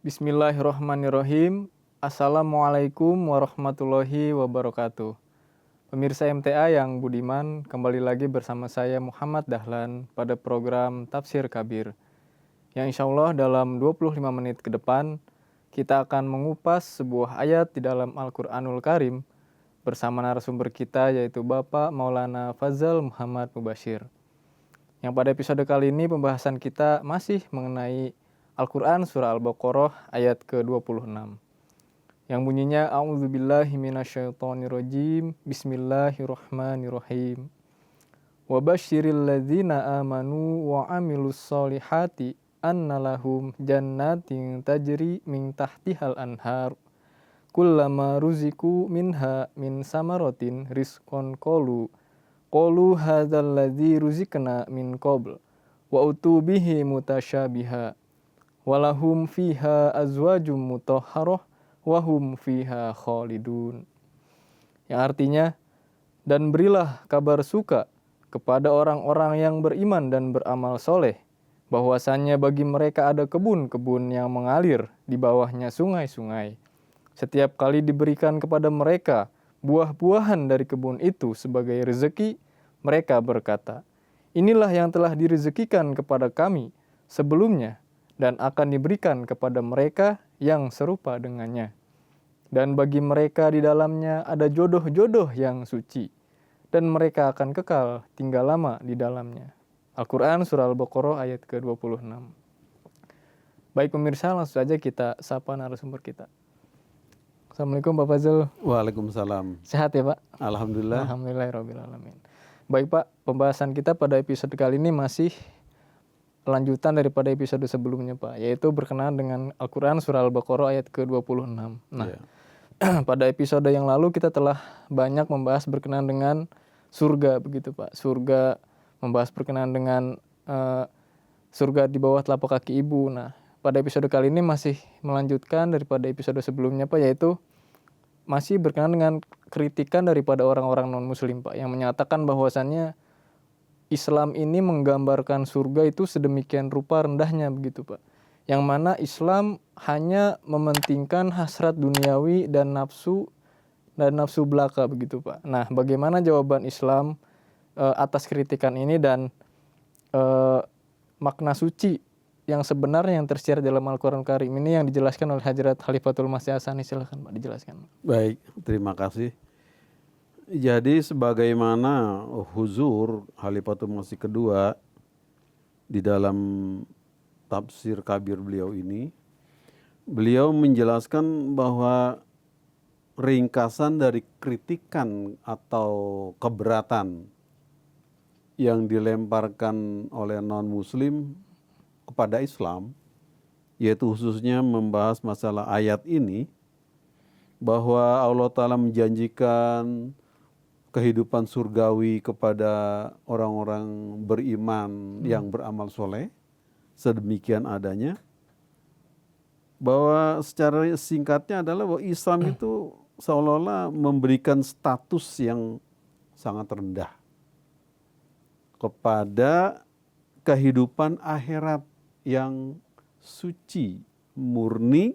Bismillahirrahmanirrahim. Assalamualaikum warahmatullahi wabarakatuh. Pemirsa MTA yang budiman, kembali lagi bersama saya Muhammad Dahlan pada program Tafsir Kabir. Yang insya Allah dalam 25 menit ke depan, kita akan mengupas sebuah ayat di dalam Al-Quranul Karim bersama narasumber kita yaitu Bapak Maulana Fazal Muhammad Mubashir. Yang pada episode kali ini pembahasan kita masih mengenai Al-Quran Surah Al-Baqarah ayat ke-26. Yang bunyinya, A'udzubillahi minasyaitonirrajim, Bismillahirrahmanirrahim. Wa basyiril ladzina amanu wa amilus solihati anna lahum jannatin tajri min tahtihal anhar. Kullama ruziku minha min samaratin rizqan qalu hadzal ladzi ruzikna min qabl wa utubihi mutasyabiha. Walahum fiha azwajum mutahharah wahum fiha khalidun. Yang artinya, dan berilah kabar suka kepada orang-orang yang beriman dan beramal soleh, bahwasannya bagi mereka ada kebun-kebun yang mengalir di bawahnya sungai-sungai. Setiap kali diberikan kepada mereka buah-buahan dari kebun itu sebagai rezeki, mereka berkata, inilah yang telah direzekikan kepada kami sebelumnya, dan akan diberikan kepada mereka yang serupa dengannya. Dan bagi mereka di dalamnya ada jodoh-jodoh yang suci, dan mereka akan kekal tinggal lama di dalamnya. Al-Quran Surah Al-Baqarah ayat ke-26. Baik pemirsa, langsung saja kita sapa narasumber kita. Assalamualaikum Pak Fazal. Waalaikumsalam. Sehat ya Pak? Alhamdulillah. Alhamdulillahirrahmanirrahim. Baik Pak, pembahasan kita pada episode kali ini masih lanjutan daripada episode sebelumnya Pak, yaitu berkenaan dengan Al-Quran Surah Al-Baqarah ayat ke-26. Nah, pada episode yang lalu kita telah banyak membahas berkenaan dengan surga begitu Pak. Surga, membahas berkenaan dengan surga di bawah telapak kaki ibu. Nah, pada episode kali ini masih melanjutkan daripada episode sebelumnya Pak, yaitu masih berkenaan dengan kritikan daripada orang-orang non-muslim Pak, yang menyatakan bahwasannya Islam ini menggambarkan surga itu sedemikian rupa rendahnya begitu Pak. Yang mana Islam hanya mementingkan hasrat duniawi dan nafsu belaka begitu Pak. Nah, bagaimana jawaban Islam atas kritikan ini dan makna suci yang sebenarnya yang tersiar dalam Al-Quran Karim ini yang dijelaskan oleh Hadrat Khalifatul Masih Hasani. Silakan Pak dijelaskan. Baik, terima kasih. Jadi sebagaimana Huzur Khalifatul Masih kedua di dalam tafsir kabir beliau ini, beliau menjelaskan bahwa ringkasan dari kritikan atau keberatan yang dilemparkan oleh non-muslim kepada Islam, yaitu khususnya membahas masalah ayat ini, bahwa Allah Ta'ala menjanjikan kehidupan surgawi kepada orang-orang beriman yang beramal soleh, sedemikian adanya, bahwa secara singkatnya adalah bahwa Islam itu seolah-olah memberikan status yang sangat rendah kepada kehidupan akhirat yang suci, murni,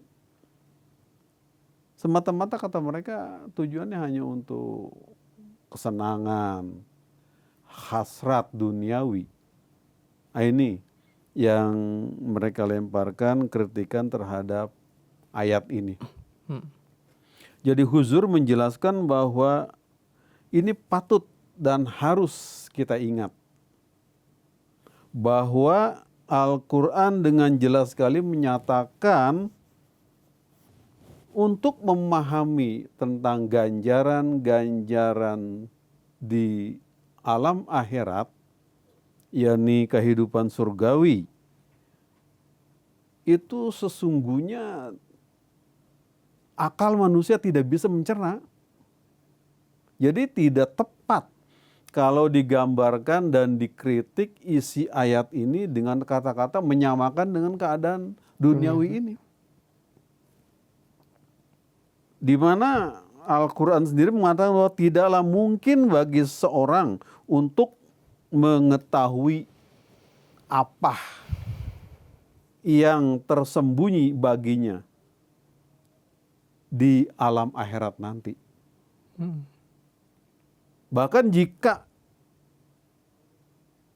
semata-mata kata mereka tujuannya hanya untuk kesenangan, hasrat duniawi. Nah, ini yang mereka lemparkan kritikan terhadap ayat ini. Jadi Huzur menjelaskan bahwa ini patut dan harus kita ingat bahwa Al-Quran dengan jelas sekali menyatakan untuk memahami tentang ganjaran-ganjaran di alam akhirat, yakni kehidupan surgawi, itu sesungguhnya akal manusia tidak bisa mencerna. Jadi tidak tepat kalau digambarkan dan dikritik isi ayat ini dengan kata-kata menyamakan dengan keadaan duniawi ini. Di mana Al-Quran sendiri mengatakan bahwa tidaklah mungkin bagi seorang untuk mengetahui apa yang tersembunyi baginya di alam akhirat nanti. Bahkan jika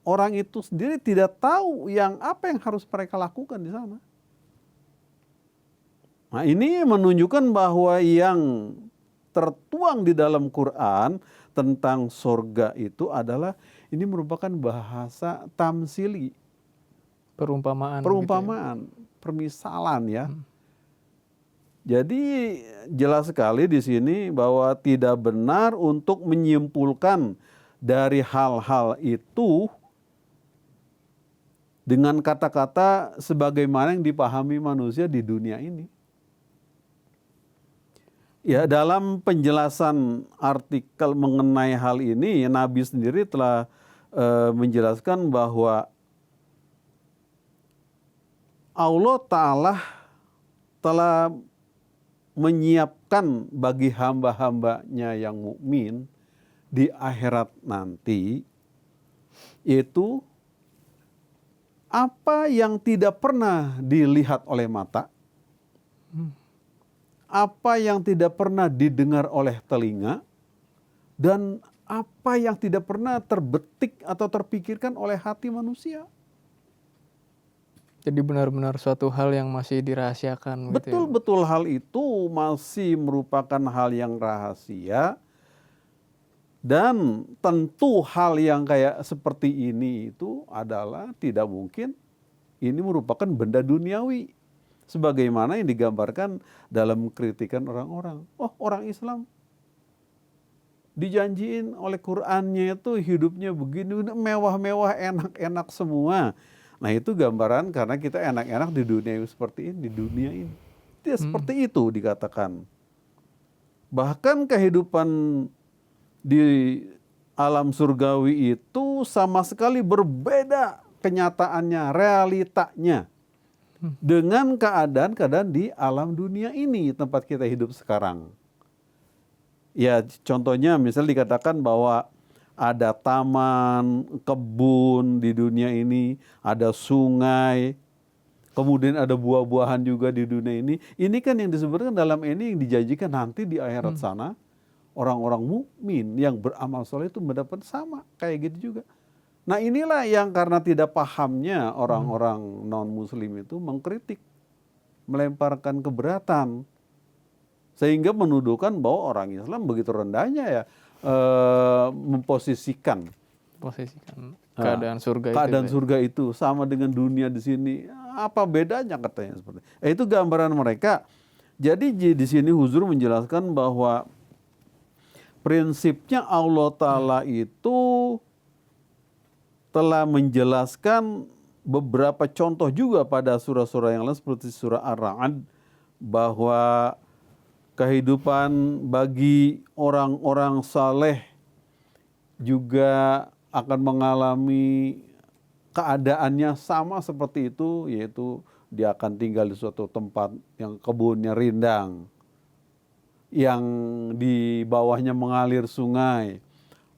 orang itu sendiri tidak tahu apa yang harus mereka lakukan di sana. Nah, ini menunjukkan bahwa yang tertuang di dalam Quran tentang surga itu adalah ini merupakan bahasa tamsili, Perumpamaan. permisalan ya. Jadi jelas sekali di sini bahwa tidak benar untuk menyimpulkan dari hal-hal itu dengan kata-kata sebagaimana yang dipahami manusia di dunia ini. Ya, dalam penjelasan artikel mengenai hal ini, Nabi sendiri telah menjelaskan bahwa Allah Ta'ala telah menyiapkan bagi hamba-hambanya yang mukmin di akhirat nanti, yaitu apa yang tidak pernah dilihat oleh mata, apa yang tidak pernah didengar oleh telinga, dan apa yang tidak pernah terbetik atau terpikirkan oleh hati manusia. Jadi benar-benar suatu hal yang masih dirahasiakan. Betul-betul hal itu masih merupakan hal yang rahasia. Dan tentu hal yang kayak seperti ini itu adalah tidak mungkin ini merupakan benda duniawi. Sebagaimana yang digambarkan dalam kritikan orang-orang. Oh, orang Islam dijanjiin oleh Qur'annya itu hidupnya begini, mewah-mewah, enak-enak semua. Nah, itu gambaran karena kita enak-enak di dunia seperti ini, di dunia ini. Tidak seperti itu dikatakan. Bahkan kehidupan di alam surgawi itu sama sekali berbeda kenyataannya, realitanya dengan keadaan-keadaan di alam dunia ini, tempat kita hidup sekarang. Ya, contohnya misalnya dikatakan bahwa ada taman, kebun di dunia ini, ada sungai, kemudian ada buah-buahan juga di dunia ini. Ini kan yang disebutkan dalam ini yang dijanjikan nanti di akhirat sana, orang-orang mukmin yang beramal soleh itu mendapat sama kayak gitu juga. Nah, inilah yang karena tidak pahamnya orang-orang non-muslim itu mengkritik, melemparkan keberatan, sehingga menuduhkan bahwa orang Islam begitu rendahnya ya memposisikan keadaan surga surga itu sama dengan dunia di sini. Apa bedanya katanya seperti itu gambaran mereka. Jadi di sini Huzur menjelaskan bahwa prinsipnya Allah Ta'ala itu telah menjelaskan beberapa contoh juga pada surah-surah yang lain seperti surah Ar-Ra'd, bahwa kehidupan bagi orang-orang saleh juga akan mengalami keadaannya sama seperti itu, yaitu dia akan tinggal di suatu tempat yang kebunnya rindang, yang di bawahnya mengalir sungai,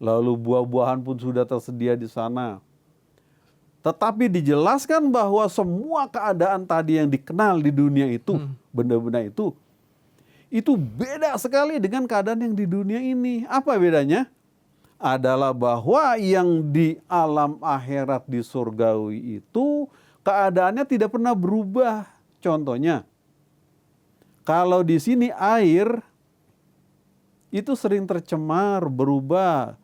lalu buah-buahan pun sudah tersedia di sana. Tetapi dijelaskan bahwa semua keadaan tadi yang dikenal di dunia itu, benda-benda itu beda sekali dengan keadaan yang di dunia ini. Apa bedanya? Adalah bahwa yang di alam akhirat di surgawi itu keadaannya tidak pernah berubah. Contohnya, kalau di sini air itu sering tercemar, berubah.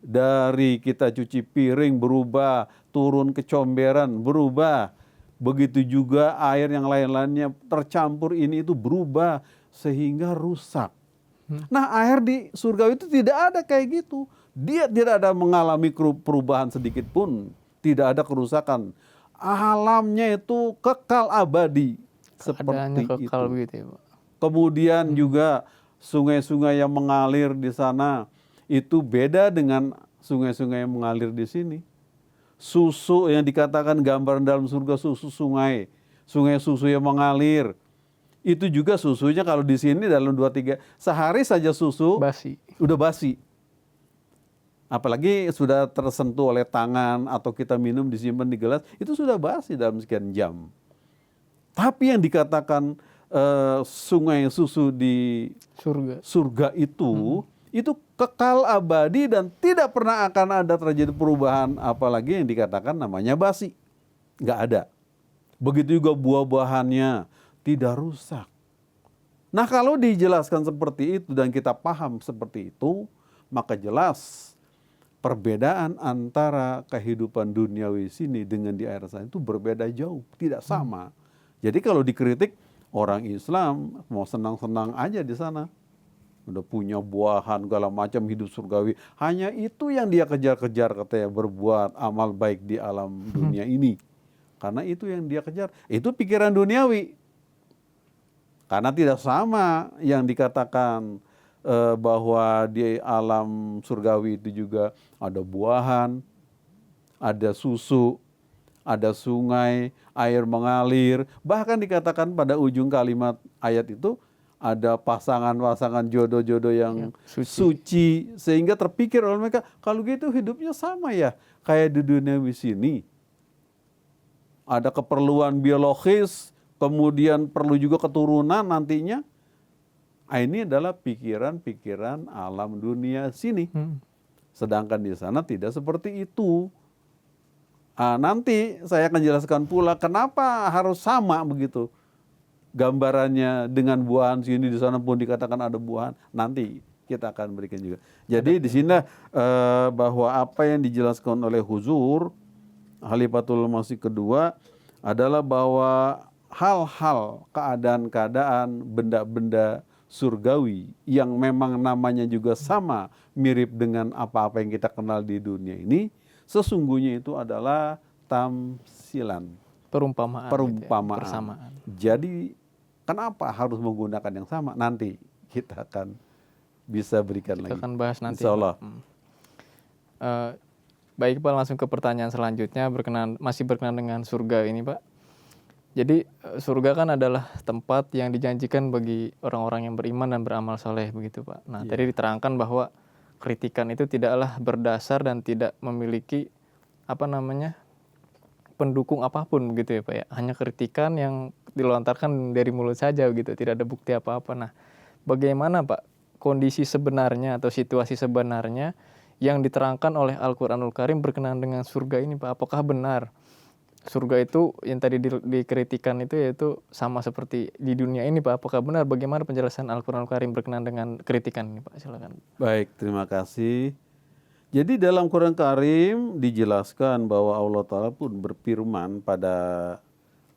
Dari kita cuci piring berubah, turun ke comberan berubah. Begitu juga air yang lain-lainnya tercampur ini itu berubah sehingga rusak. Nah, air di surga itu tidak ada kayak gitu. Dia tidak ada mengalami perubahan sedikit pun, tidak ada kerusakan. Alamnya itu kekal abadi seperti kekal itu. Begitu ya, Pak. Kemudian juga sungai-sungai yang mengalir di sana itu beda dengan sungai-sungai yang mengalir di sini. Susu yang dikatakan gambaran dalam surga susu sungai susu yang mengalir. Itu juga susunya kalau di sini dalam 2-3 sehari saja susu udah basi. Apalagi sudah tersentuh oleh tangan atau kita minum disimpan di gelas, itu sudah basi dalam sekian jam. Tapi yang dikatakan sungai susu di surga itu kekal abadi dan tidak pernah akan ada terjadi perubahan, apalagi yang dikatakan namanya basi. Nggak ada. Begitu juga buah-buahannya tidak rusak. Nah, kalau dijelaskan seperti itu dan kita paham seperti itu, maka jelas perbedaan antara kehidupan duniawi sini dengan di akhirat sana itu berbeda jauh, tidak sama. Jadi kalau dikritik, orang Islam mau senang-senang aja di sana. Udah punya buahan segala macam, hidup surgawi. Hanya itu yang dia kejar-kejar, katanya, berbuat amal baik di alam dunia ini. Karena itu yang dia kejar. Itu pikiran duniawi. Karena tidak sama yang dikatakan bahwa di alam surgawi itu juga ada buahan, ada susu, ada sungai, air mengalir. Bahkan dikatakan pada ujung kalimat ayat itu ada pasangan-pasangan jodoh-jodoh yang suci. Sehingga terpikir oleh mereka, kalau gitu hidupnya sama ya kayak di dunia sini. Ada keperluan biologis, kemudian perlu juga keturunan nantinya. Ini adalah pikiran-pikiran alam dunia sini. Sedangkan di sana tidak seperti itu. Nanti saya akan jelaskan pula kenapa harus sama begitu gambarannya dengan buahan sini, di sana pun dikatakan ada buahan. Nanti kita akan berikan juga. Jadi di sini bahwa apa yang dijelaskan oleh Huzur Khalifatul Masih kedua adalah bahwa hal-hal, keadaan-keadaan, benda-benda surgawi yang memang namanya juga sama, mirip dengan apa-apa yang kita kenal di dunia ini, sesungguhnya itu adalah tamsilan, perumpamaan. Gitu ya, persamaan. Jadi kenapa harus menggunakan yang sama? Nanti kita akan bisa berikan lagi. Kita akan bahas nanti. Insya Allah. Baik Pak, langsung ke pertanyaan selanjutnya, masih berkenaan dengan surga ini Pak. Jadi surga kan adalah tempat yang dijanjikan bagi orang-orang yang beriman dan beramal soleh begitu Pak. Nah tadi diterangkan bahwa kritikan itu tidaklah berdasar dan tidak memiliki pendukung apapun begitu ya Pak ya. Hanya kritikan yang dilontarkan dari mulut saja begitu, tidak ada bukti apa-apa. Nah bagaimana Pak kondisi sebenarnya atau situasi sebenarnya yang diterangkan oleh Al-Quranul Karim berkenaan dengan surga ini Pak? Apakah benar surga itu yang tadi dikritikan itu yaitu sama seperti di dunia ini Pak? Apakah benar? Bagaimana penjelasan Al-Quranul Karim berkenaan dengan kritikan ini Pak? Silakan. Baik, terima kasih. Jadi dalam Quran Karim dijelaskan bahwa Allah Ta'ala pun berfirman pada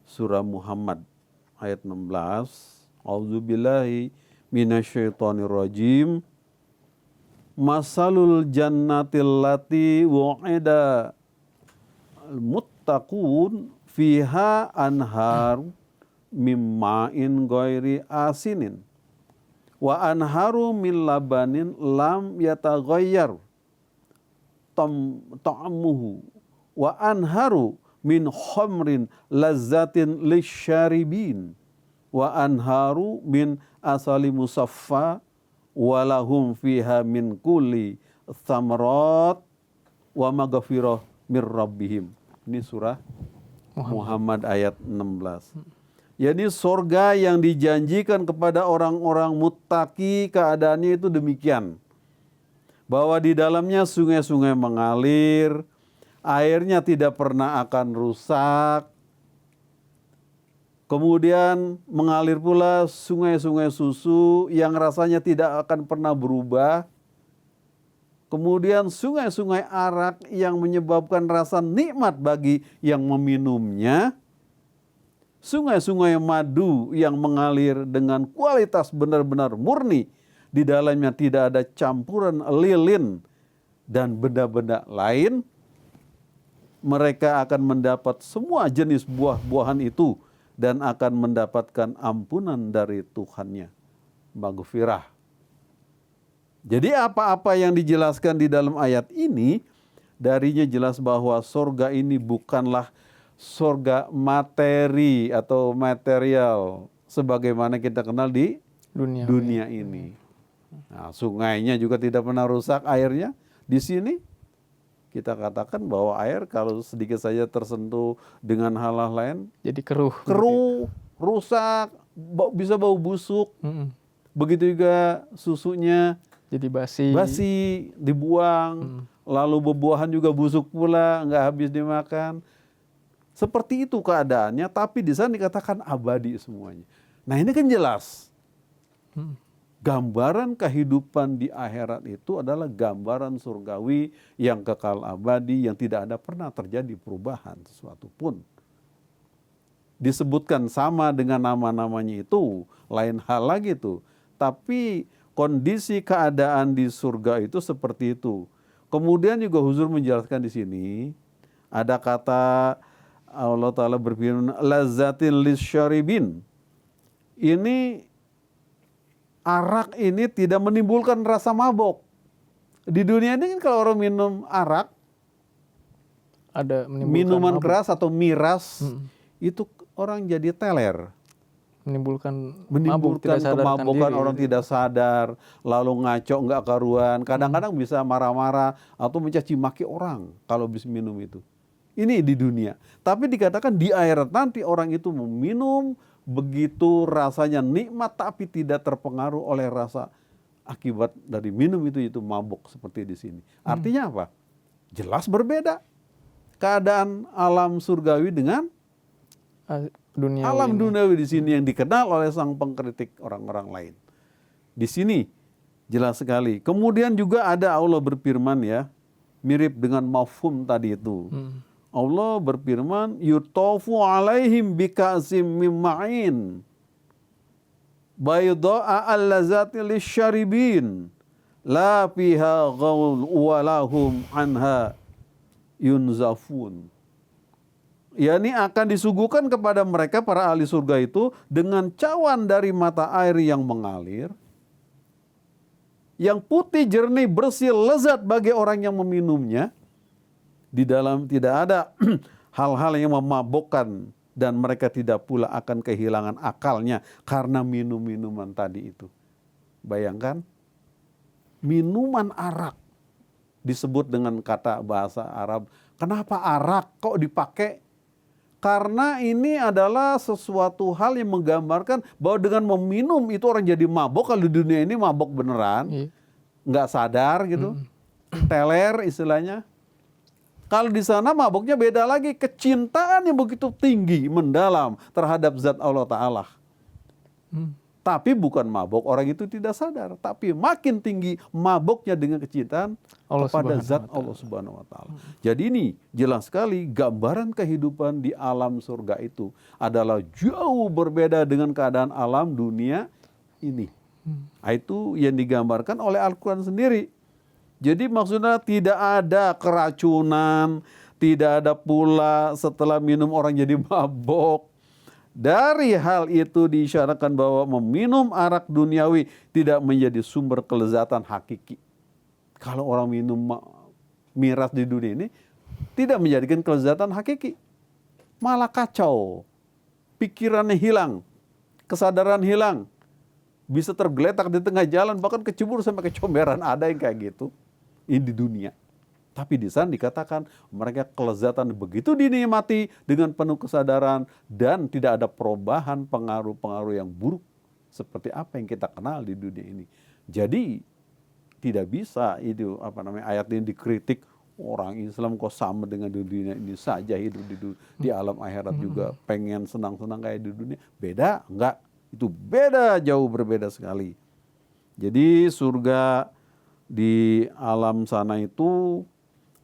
surah Muhammad ayat 16. A'udzubillahi minasyaitonirrajim. Masalul jannatil lati wa'ida muttaqun fiha anhar mimma'in ghairi asinin wa anharu min labanin lam yataghayyar ta'amuhu wa anharu min khamrin lazzatin lisyaribin wa anharu min asali musaffa walahum fiha min kulli thamarat wa maghfirah mir rabbihim. Ini surah Muhammad ayat 16. Jadi surga yang dijanjikan kepada orang-orang muttaqi, keadaannya itu demikian. Bahwa di dalamnya sungai-sungai mengalir, airnya tidak pernah akan rusak. Kemudian mengalir pula sungai-sungai susu yang rasanya tidak akan pernah berubah. Kemudian sungai-sungai arak yang menyebabkan rasa nikmat bagi yang meminumnya. Sungai-sungai madu yang mengalir dengan kualitas benar-benar murni. Di dalamnya tidak ada campuran lilin dan benda-benda lain. Mereka akan mendapat semua jenis buah-buahan itu dan akan mendapatkan ampunan dari Tuhannya. Maghfirah. Jadi apa-apa yang dijelaskan di dalam ayat ini, darinya jelas bahwa surga ini bukanlah surga materi atau material sebagaimana kita kenal di dunia ini. Nah, sungainya juga tidak pernah rusak airnya. Di sini kita katakan bahwa air kalau sedikit saja tersentuh dengan hal-hal lain jadi keruh. Keruh. rusak, bisa bau busuk. Begitu juga susunya Jadi basi. dibuang. Lalu buah-buahan juga busuk pula, nggak habis dimakan. Seperti itu keadaannya, tapi di sana dikatakan abadi semuanya. Nah ini kan jelas. Gambaran kehidupan di akhirat itu adalah gambaran surgawi yang kekal abadi, yang tidak ada pernah terjadi perubahan sesuatu pun. Disebutkan sama dengan nama-namanya itu, lain hal lagi itu. Tapi kondisi keadaan di surga itu seperti itu. Kemudian juga Huzur menjelaskan di sini, ada kata Allah Ta'ala berfirman, lazzatin lisyaribin. Ini arak ini tidak menimbulkan rasa mabok. Di dunia ini kan kalau orang minum arak, Ada minuman keras atau miras, itu orang jadi teler. menimbulkan Kemabukan, orang tidak sadar, lalu ngaco nggak karuan, kadang-kadang bisa marah-marah atau mencaci maki orang kalau bisa minum itu. Ini di dunia. Tapi dikatakan di akhirat nanti orang itu meminum, begitu rasanya nikmat tapi tidak terpengaruh oleh rasa akibat dari minum itu mabuk seperti di sini. Artinya apa? Jelas berbeda keadaan alam surgawi dengan alam duniawi di sini yang dikenal oleh sang pengkritik orang-orang lain. Di sini jelas sekali. Kemudian juga ada Allah berfirman ya, mirip dengan mafhum tadi itu. Allah berfirman, yutafu alaihim bika'sim min ma'in bayda'a allazati lisyaribin la fiha ghaul walahum anha yunzafun. yakni akan disuguhkan kepada mereka para ahli surga itu dengan cawan dari mata air yang mengalir, yang putih, jernih, bersih, lezat bagi orang yang meminumnya. Di dalam tidak ada hal-hal yang memabukkan, dan mereka tidak pula akan kehilangan akalnya karena minum-minuman tadi itu. Bayangkan, minuman arak disebut dengan kata bahasa Arab. Kenapa arak kok dipakai? Karena ini adalah sesuatu hal yang menggambarkan bahwa dengan meminum itu orang jadi mabok. Kalau di dunia ini mabok beneran, nggak sadar gitu, teler istilahnya. Kalau di sana maboknya beda lagi, kecintaan yang begitu tinggi, mendalam terhadap zat Allah Ta'ala. Tapi bukan mabok orang itu tidak sadar, tapi makin tinggi maboknya dengan kecintaan kepada zat Allah Subhanahu Wa Ta'ala. Jadi ini jelas sekali gambaran kehidupan di alam surga itu adalah jauh berbeda dengan keadaan alam dunia ini. Itu yang digambarkan oleh Al-Quran sendiri. Jadi maksudnya tidak ada keracunan, tidak ada pula setelah minum orang jadi mabok. Dari hal itu diisyaratkan bahwa meminum arak duniawi tidak menjadi sumber kelezatan hakiki. Kalau orang minum miras di dunia ini tidak menjadikan kelezatan hakiki, malah kacau, pikirannya hilang, kesadaran hilang, bisa tergeletak di tengah jalan, bahkan kecebur sampai kecomberan. Ada yang kayak gitu. Ini di dunia. Tapi di sana dikatakan mereka kelezatan begitu dinikmati dengan penuh kesadaran dan tidak ada perubahan pengaruh-pengaruh yang buruk seperti apa yang kita kenal di dunia ini. Jadi tidak bisa itu ayat ini dikritik, orang Islam kok sama dengan di dunia ini saja hidup di alam akhirat juga pengen senang-senang kayak di dunia. Beda? Enggak. Itu beda, jauh berbeda sekali. Jadi surga di alam sana itu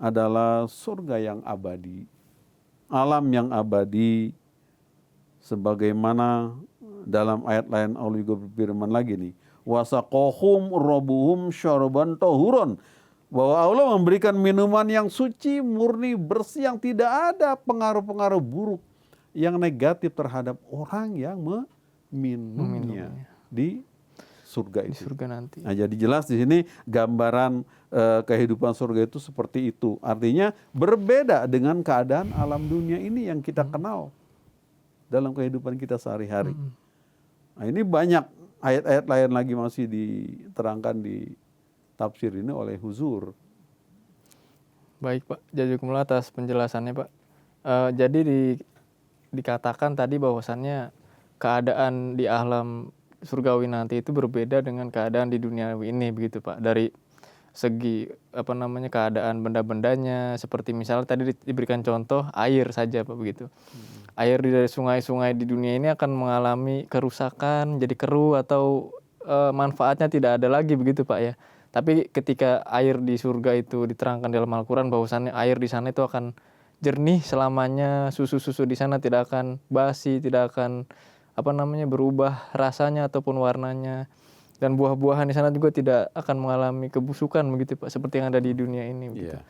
adalah surga yang abadi, alam yang abadi, sebagaimana dalam ayat lain Allah juga berfirman lagi nih, wasaqahum rabbuhum syarban tahuron, bahwa Allah memberikan minuman yang suci, murni, bersih, yang tidak ada pengaruh-pengaruh buruk yang negatif terhadap orang yang meminumnya di surga itu. Di surga nanti. Nah, jadi jelas di sini gambaran kehidupan surga itu seperti itu. Artinya berbeda dengan keadaan alam dunia ini yang kita kenal dalam kehidupan kita sehari-hari. Nah, ini banyak ayat-ayat lain lagi masih diterangkan di tafsir ini oleh Huzur. Baik Pak, jazakumullah atas penjelasannya Pak. Jadi dikatakan tadi bahwasannya keadaan di alam surgawi nanti itu berbeda dengan keadaan di duniawi ini begitu Pak. Dari segi keadaan benda-bendanya, seperti misalnya tadi diberikan contoh air saja Pak begitu. Air dari sungai-sungai di dunia ini akan mengalami kerusakan, jadi keruh atau manfaatnya tidak ada lagi begitu Pak ya. Tapi ketika air di surga itu diterangkan dalam Al-Qur'an bahwasannya air di sana itu akan jernih selamanya, susu-susu di sana tidak akan basi, tidak akan berubah rasanya ataupun warnanya. Dan buah-buahan di sana juga tidak akan mengalami kebusukan begitu Pak, seperti yang ada di dunia ini begitu. Iya.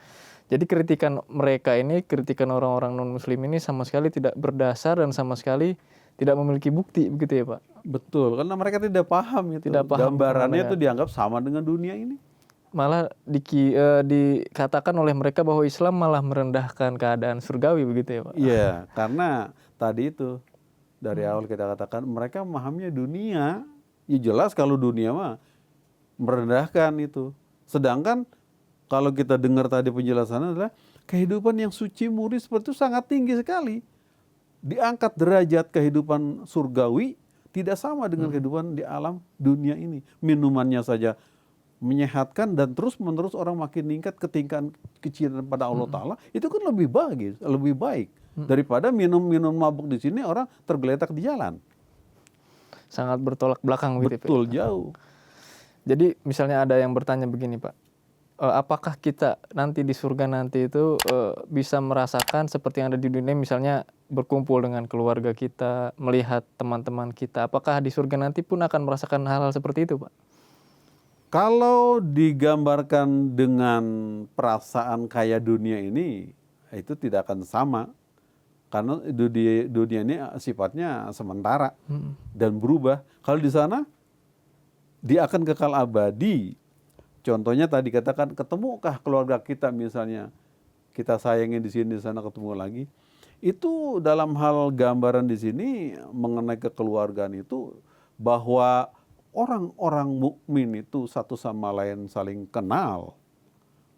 Jadi kritikan mereka ini, kritikan orang-orang non-muslim ini sama sekali tidak berdasar dan sama sekali tidak memiliki bukti begitu ya Pak. Betul, karena mereka tidak paham itu. Tidak paham Gambarannya ya. itu dianggap sama dengan dunia ini. Malah dikatakan oleh mereka bahwa Islam malah merendahkan keadaan surgawi begitu ya Pak. Iya, karena tadi itu dari awal kita katakan mereka memahaminya dunia. Ya jelas kalau dunia mah merendahkan itu. Sedangkan kalau kita dengar tadi penjelasannya adalah kehidupan yang suci murni seperti itu sangat tinggi sekali. Diangkat derajat kehidupan surgawi tidak sama dengan kehidupan di alam dunia ini. Minumannya saja menyehatkan dan terus menerus orang makin meningkat ketinggian kecintaan pada Allah Ta'ala. Itu kan lebih bagus, lebih baik daripada minum-minum mabuk di sini orang tergeletak di jalan. Sangat bertolak belakang gitu Pak. Betul, jauh. Jadi misalnya ada yang bertanya begini Pak, apakah kita nanti di surga nanti itu bisa merasakan seperti yang ada di dunia, misalnya berkumpul dengan keluarga kita, melihat teman-teman kita, apakah di surga nanti pun akan merasakan hal-hal seperti itu Pak? Kalau digambarkan dengan perasaan kayak dunia ini, itu tidak akan sama. Karena dunia ini sifatnya sementara dan berubah. Kalau di sana, dia akan kekal abadi. Contohnya tadi katakan, ketemukah keluarga kita misalnya, kita sayangin di sini, di sana ketemu lagi. Itu dalam hal gambaran di sini mengenai kekeluargaan itu, bahwa orang-orang mukmin itu satu sama lain saling kenal.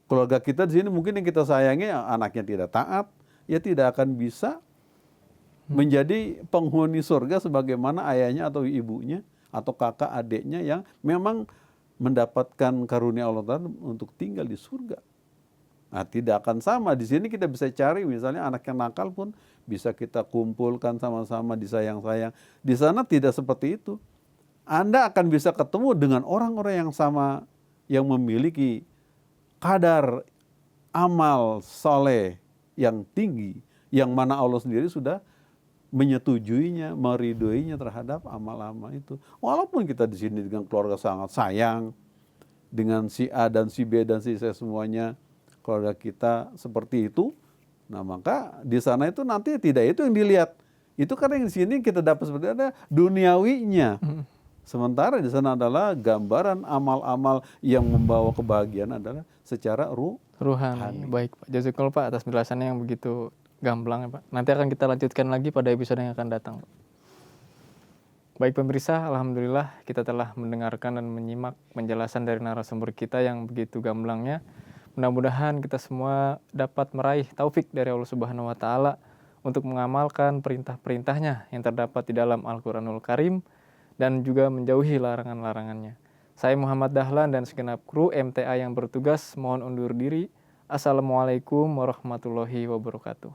Keluarga kita di sini mungkin yang kita sayangi anaknya tidak taat, ya tidak akan bisa menjadi penghuni surga sebagaimana ayahnya atau ibunya atau kakak adiknya yang memang mendapatkan karunia Allah Ta'ala untuk tinggal di surga. Nah, tidak akan sama. Di sini kita bisa cari misalnya anak yang nakal pun bisa kita kumpulkan sama-sama disayang-sayang. Di sana tidak seperti itu. Anda akan bisa ketemu dengan orang-orang yang sama, yang memiliki kadar amal soleh yang tinggi, yang mana Allah sendiri sudah menyetujuinya, meridhoinya terhadap amal-amal itu. Walaupun kita di sini dengan keluarga sangat sayang, dengan si A dan si B dan si C semuanya, keluarga kita seperti itu, nah maka di sana itu nanti tidak itu yang dilihat. Itu karena yang di sini kita dapat seperti ada duniawinya. Sementara di sana adalah gambaran amal-amal yang membawa kebahagiaan adalah secara ruhani. Baik Pak, jazakallahu Pak atas penjelasannya yang begitu gamblang ya Pak. Nanti akan kita lanjutkan lagi pada episode yang akan datang Pak. Baik pemirsa, alhamdulillah kita telah mendengarkan dan menyimak penjelasan dari narasumber kita yang begitu gamblangnya. Mudah-mudahan kita semua dapat meraih taufik dari Allah Subhanahu wa taala untuk mengamalkan perintah-perintahnya yang terdapat di dalam Al-Qur'anul Karim dan juga menjauhi larangan-larangannya. Saya Muhammad Dahlan dan segenap kru MTA yang bertugas mohon undur diri. Assalamualaikum warahmatullahi wabarakatuh.